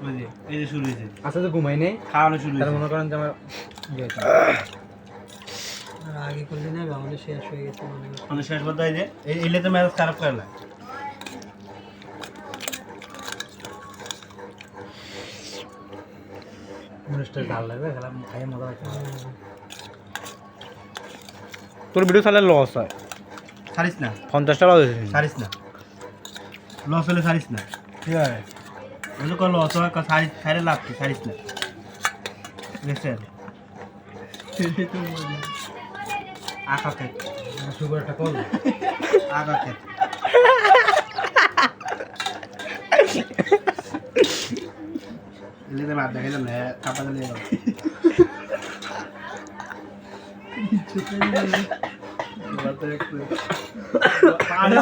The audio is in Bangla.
ওই যে এই যে শুরু হয়েছে আচ্ছা তো ঘুমাই নেই খাওয়ানো শুরু তার হয়েছে মনে করেন যে আমার ইয়ে হয়েছে। আর আগে করলে না আমাদের শেষ হয়ে গেছে মনে হয়। মানে শেষ কথা এই যে এলে তো মেজাজ খারাপ করে না মরিচটা ঝাল লাগবে খেলাম খাইয়ে মজা লাগছে হুম। তোর ভিডিও চালে লস হয় ছাড়িস না 50 টাকা দিয়েছিস ছাড়িস না লস হলে ছাড়িস না ঠিক আছে ওগুলো কল লস হয় ছাড়ে লাভ কি ছাড়িস না বুঝছেন আঁকা খেত সুগার একটা কল আঁকা খেত এলে তো মার দেখাইলাম না কাপা দিলে পানি